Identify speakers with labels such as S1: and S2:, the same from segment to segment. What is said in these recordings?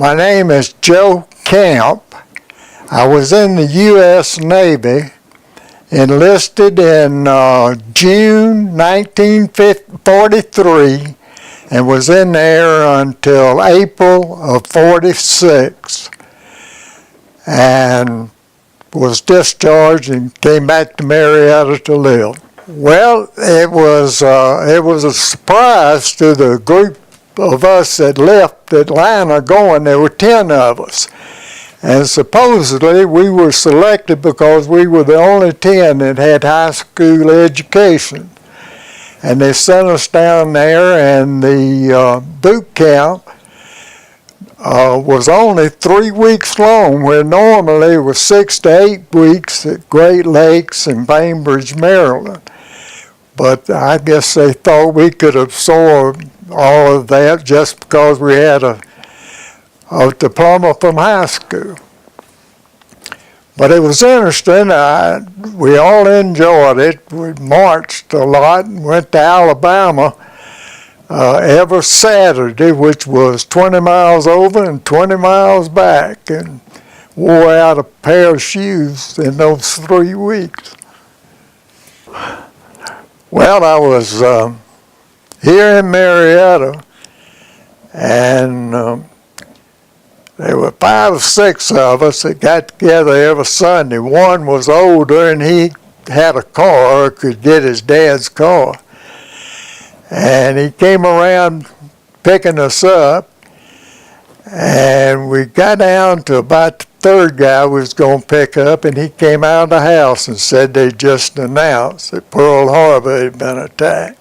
S1: My name is Joe Camp. I was in the U.S. Navy, enlisted in June 1943, and was in there until April of '46, and was discharged and came back to Marietta to live. Well, it was a surprise to the group of us that left Atlanta going. There were 10 of us. And supposedly we were selected because we were the only 10 that had high school education. And they sent us down there, and the boot camp was only 3 weeks long, where normally it was 6 to 8 weeks at Great Lakes and Bainbridge, Maryland. But I guess they thought we could absorb all of that just because we had a diploma from high school. But it was interesting. We all enjoyed it. We marched a lot and went to Alabama every Saturday, which was 20 miles over and 20 miles back, and wore out a pair of shoes in those 3 weeks. Well, I was here in Marietta, and there were 5 or 6 of us that got together every Sunday. One was older, and he had a car, or could get his dad's car. And he came around picking us up, and we got down to about the 3rd guy we was going to pick up, and he came out of the house and said they just announced that Pearl Harbor had been attacked.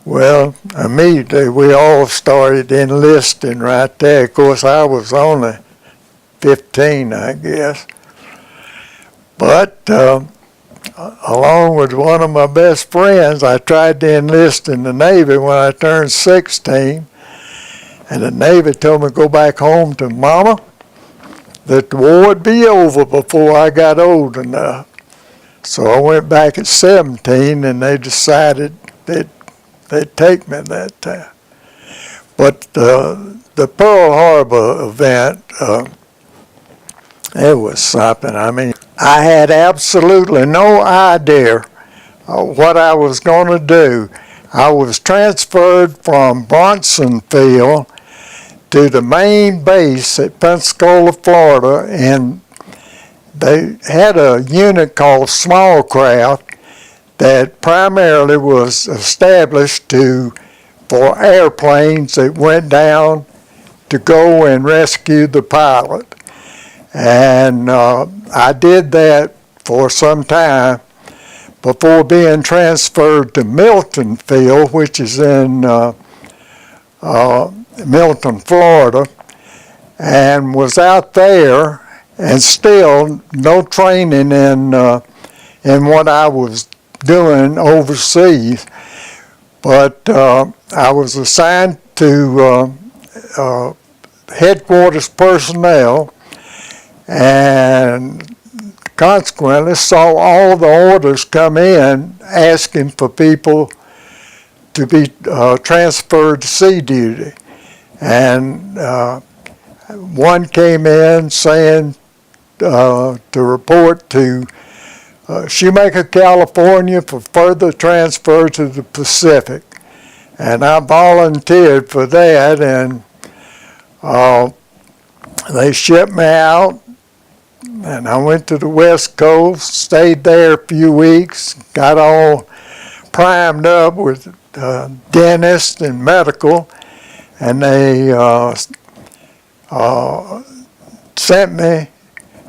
S1: Well, immediately we all started enlisting right there. Of course, I was only 15, I guess. But along with one of my best friends, I tried to enlist in the Navy when I turned 16. And the Navy told me to go back home to Mama, that the war would be over before I got old enough. So I went back at 17, and they decided that they'd take me that time. But the Pearl Harbor event, it was something. I mean, I had absolutely no idea what I was going to do. I was transferred from Bronsonville to the main base at Pensacola, Florida, and they had a unit called Small Craft that primarily was established for airplanes that went down to go and rescue the pilot. And I did that for some time before being transferred to Milton Field, which is in Milton, Florida, and was out there, and still no training in what I was doing overseas. But I was assigned to headquarters personnel, and consequently saw all the orders come in asking for people to be transferred to sea duty. And one came in saying to report to Shoemaker, California for further transfer to the Pacific. And I volunteered for that, and they shipped me out, and I went to the West Coast, stayed there a few weeks, got all primed up with dentist and medical, and they sent me.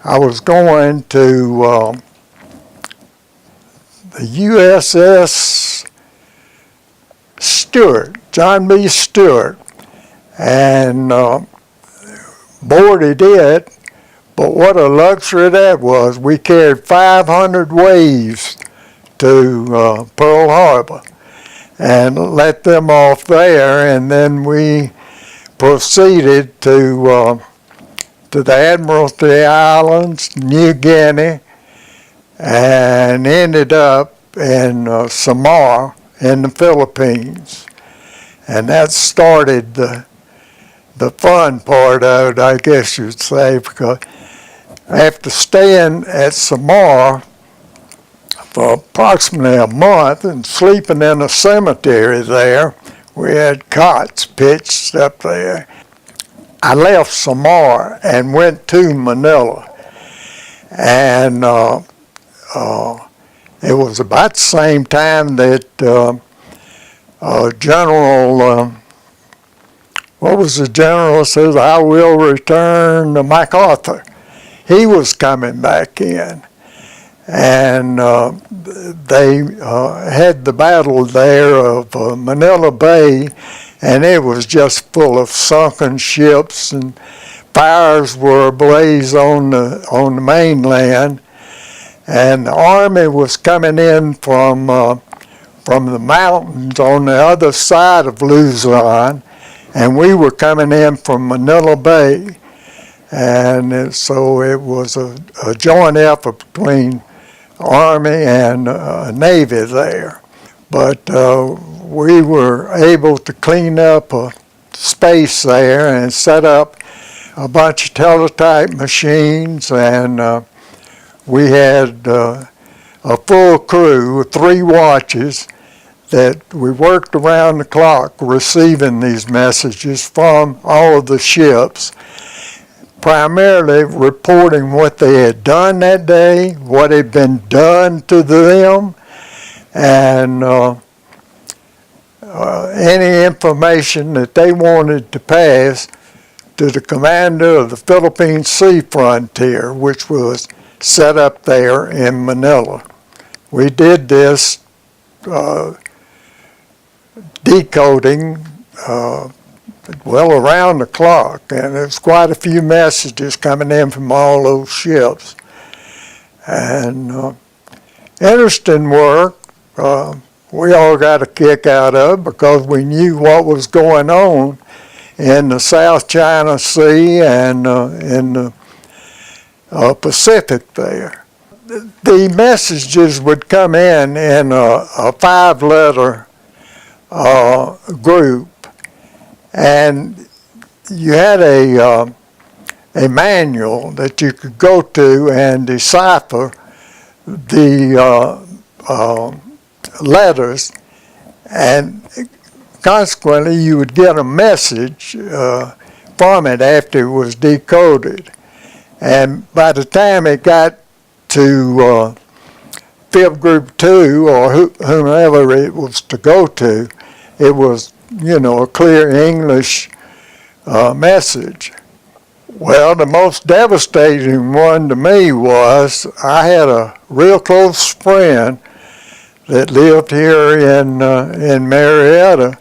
S1: I was going to the USS Stewart, John B. Stewart, and boarded it. But what a luxury that was. We carried 500 waves to Pearl Harbor and let them off there, and then we proceeded to the Admiralty Islands, New Guinea, and ended up in Samar in the Philippines. And that started the the fun part of it, I guess you'd say, because after staying at Samar for approximately a month and sleeping in a cemetery there, we had cots pitched up there. I left Samar and went to Manila, and it was about the same time that General, what was the general says, I will return to MacArthur. He was coming back in, and they had the battle there of Manila Bay, and it was just full of sunken ships, and fires were ablaze on the mainland, and the army was coming in from the mountains on the other side of Luzon, and we were coming in from Manila Bay. And so it was a joint effort between Army and Navy there. But we were able to clean up a space there and set up a bunch of teletype machines, and we had a full crew with 3 watches that we worked around the clock receiving these messages from all of the ships, primarily reporting what they had done that day, what had been done to them, and any information that they wanted to pass to the commander of the Philippine Sea Frontier, which was set up there in Manila. We did this decoding well around the clock, and there's quite a few messages coming in from all those ships. And interesting work. We all got a kick out of it because we knew what was going on in the South China Sea and in the Pacific there. The messages would come in a 5-letter group, and you had a manual that you could go to and decipher the letters, and consequently you would get a message from it after it was decoded. And by the time it got to Field Group 2 or whomever it was to go to, it was, a clear English message. Well, the most devastating one to me was I had a real close friend that lived here in Marietta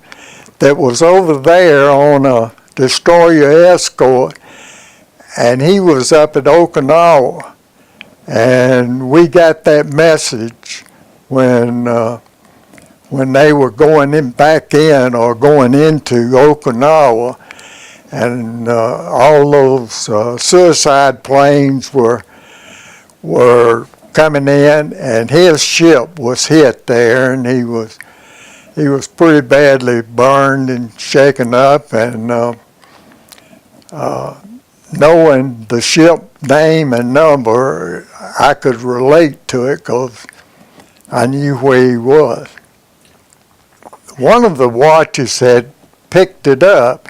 S1: that was over there on a destroyer escort, and he was up at Okinawa. And we got that message when they were going back in or going into Okinawa, and all those suicide planes were coming in, and his ship was hit there, and he was pretty badly burned and shaken up, and knowing the ship name and number, I could relate to it because I knew where he was. One of the watches had picked it up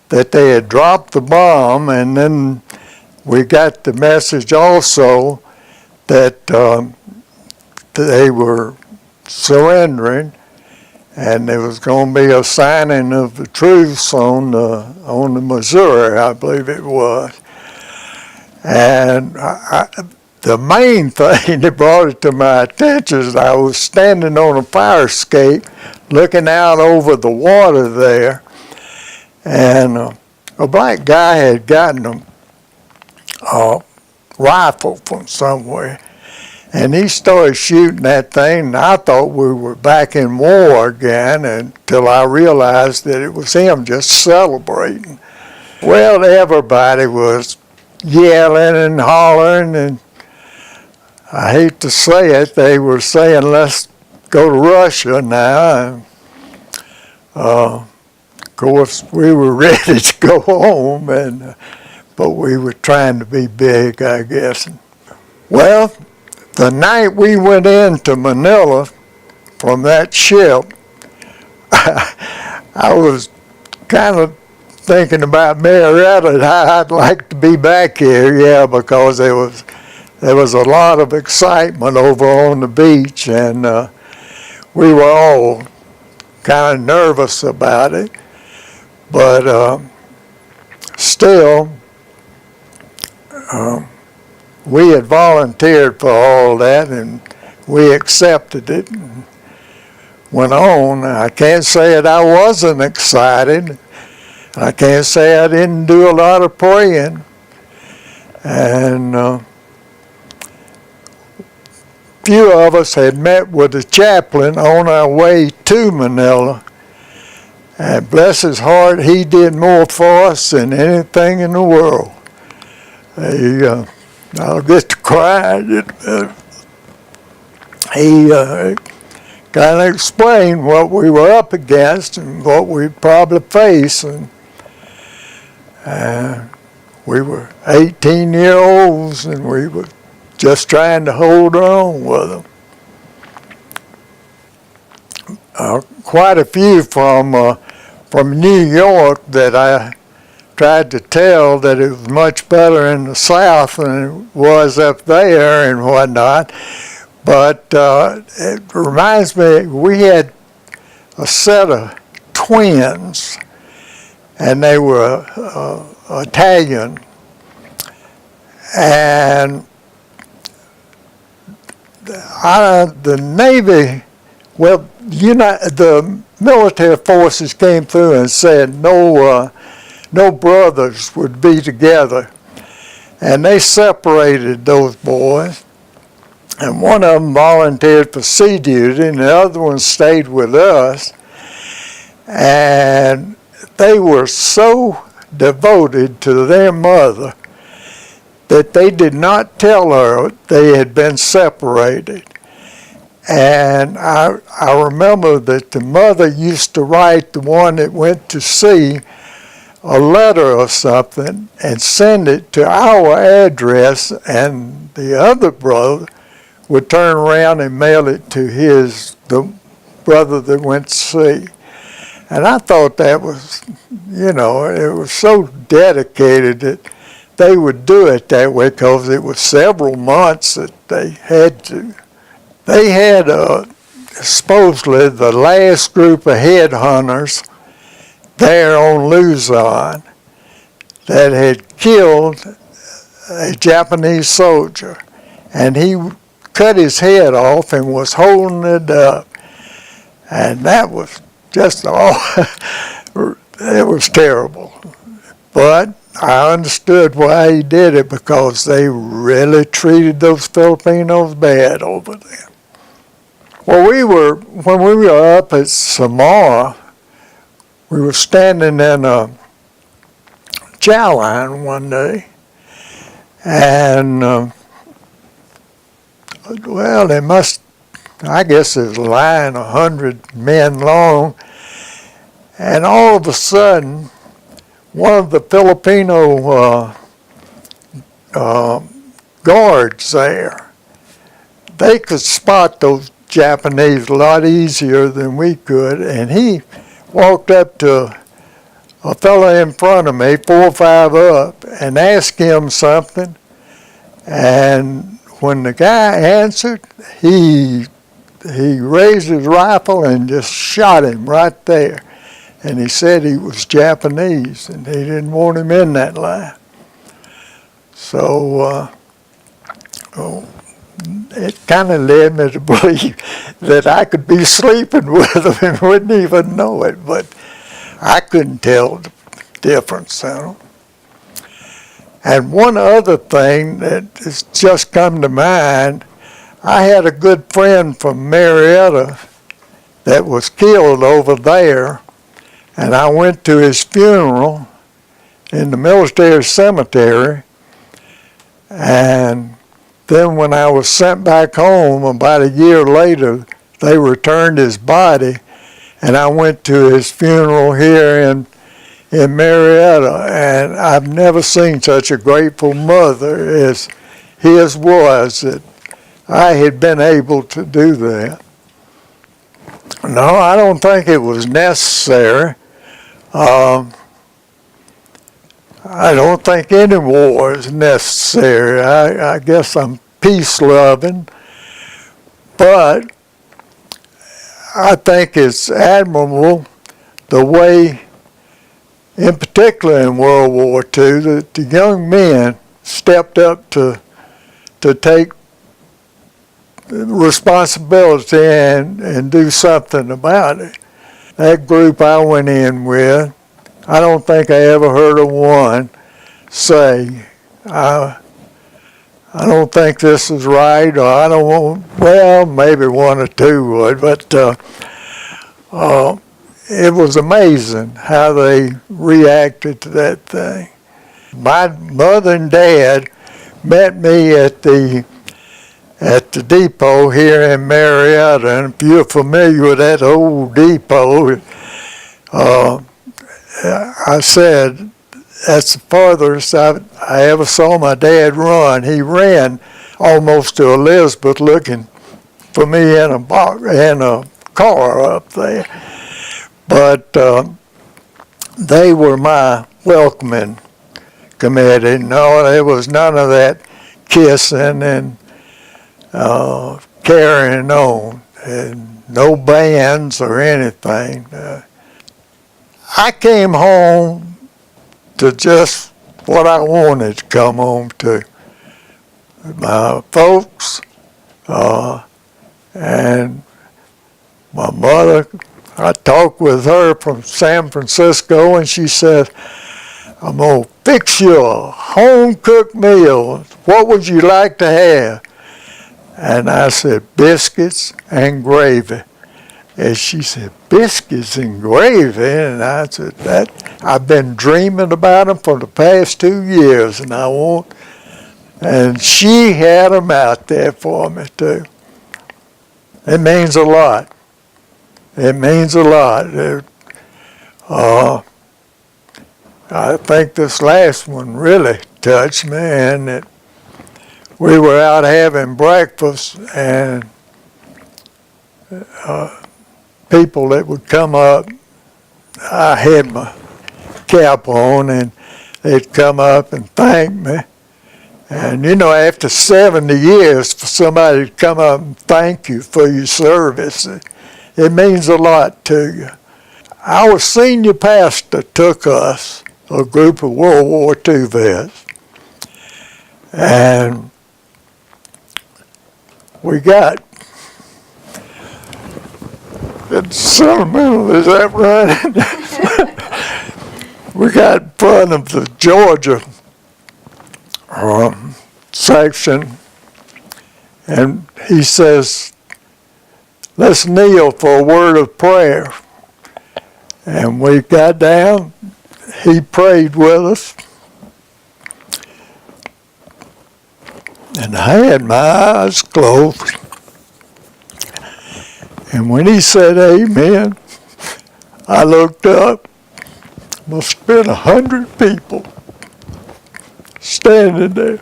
S1: that they had dropped the bomb, and then we got the message also that they were surrendering, and there was going to be a signing of the truce on the Missouri, I believe it was. And the main thing that brought it to my attention is I was standing on a fire escape looking out over the water there, and a black guy had gotten a rifle from somewhere, and he started shooting that thing, and I thought we were back in war again until I realized that it was him just celebrating. Well, everybody was yelling and hollering, and I hate to say it, they were saying, let's go to Russia now. And, course, we were ready to go home, but we were trying to be big, I guess. Well, the night we went into Manila from that ship, I was kind of thinking about Marietta and how I'd like to be back here, because there was a lot of excitement over on the beach, and we were all kind of nervous about it, but still, we had volunteered for all that, and we accepted it and went on. I can't say that I wasn't excited. I can't say I didn't do a lot of praying. And few of us had met with the chaplain on our way to Manila. And bless his heart, he did more for us than anything in the world. I'll get to crying. He kind of explained what we were up against and what we'd probably face. And we were 18-year-olds, and we were just trying to hold on with them. Quite a few from New York that I tried to tell that it was much better in the South than it was up there and whatnot. But it reminds me, we had a set of twins, and they were Italian. And the Navy, well, the military forces came through and said no brothers would be together. And they separated those boys. And one of them volunteered for sea duty, and the other one stayed with us. And they were so devoted to their mother that they did not tell her they had been separated. And I remember that the mother used to write the one that went to sea a letter or something and send it to our address, and the other brother would turn around and mail it to the brother that went to sea. And I thought that was, it was so dedicated that they would do it that way, because it was several months that they had to. They had supposedly the last group of headhunters there on Luzon that had killed a Japanese soldier, and he cut his head off and was holding it up, and that was just all. It was terrible, but I understood why he did it, because they really treated those Filipinos bad over there. Well, when we were up at Samar, we were standing in a chow line one day, and I guess there's a line 100 men long, and all of a sudden, one of the Filipino guards there, they could spot those Japanese a lot easier than we could, and he walked up to a fellow in front of me, 4 or 5 up, and asked him something, and when the guy answered, he raised his rifle and just shot him right there. And he said he was Japanese, and he didn't want him in that line. So it kind of led me to believe that I could be sleeping with him and wouldn't even know it, but I couldn't tell the difference. And one other thing that has just come to mind, I had a good friend from Marietta that was killed over there, and I went to his funeral in the military cemetery, and then when I was sent back home about a year later, they returned his body, and I went to his funeral here in Marietta, and I've never seen such a grateful mother as his was that I had been able to do that. No, I don't think it was necessary. I don't think any war is necessary. I guess I'm peace-loving, but I think it's admirable the way, in particular in World War II, that the young men stepped up to take responsibility and do something about it. That group I went in with, I don't think I ever heard of one say, I don't think this is right, or I don't want, well, maybe one or two would, but it was amazing how they reacted to that thing. My mother and dad met me at the depot here in Marietta, and if you're familiar with that old depot, I said, that's the farthest I ever saw my dad run. He ran almost to Elizabeth looking for me in a car up there. But they were my welcoming committee. No, there was none of that kissing and carrying on, and no bands or anything. I came home to just what I wanted to come home to. My folks and my mother. I talked with her from San Francisco, and she said, I'm going to fix you a home-cooked meal. What would you like to have? And I said, biscuits and gravy. And she said, biscuits and gravy? And I said, I've been dreaming about them for the past 2 years, and and she had them out there for me too. It means a lot. It means a lot. I think this last one really touched me, and that we were out having breakfast, and people that would come up, I had my cap on, and they'd come up and thank me. And you know, after 70 years, for somebody to come up and thank you for your service, it means a lot to you. Our senior pastor took us, a group of World War II vets, and we got, it's sentimental, is that right? We got in front of the Georgia section, and he says, let's kneel for a word of prayer. And we got down, he prayed with us, and I had my eyes closed. And when he said amen, I looked up, must have been 100 people standing there.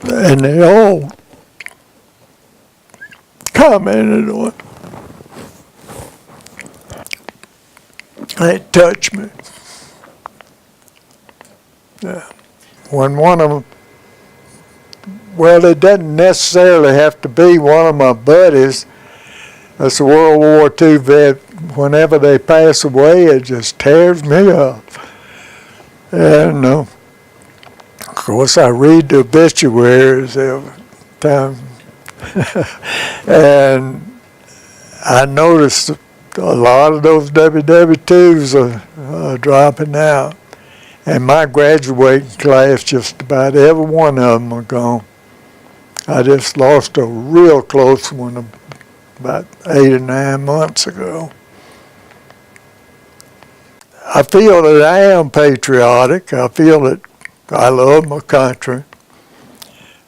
S1: And they all commented on it. It touched me. Yeah. When one of them, well, it doesn't necessarily have to be one of my buddies. That's a World War II vet. Whenever they pass away, it just tears me up. And of course, I read the obituaries every time. And I noticed a lot of those WW2s are dropping out. And my graduating class, just about every one of them are gone. I just lost a real close one about 8 or 9 months ago. I feel that I am patriotic. I feel that I love my country.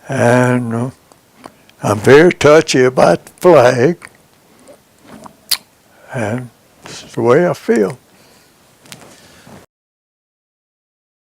S1: And I'm very touchy about the flag. And it's the way I feel.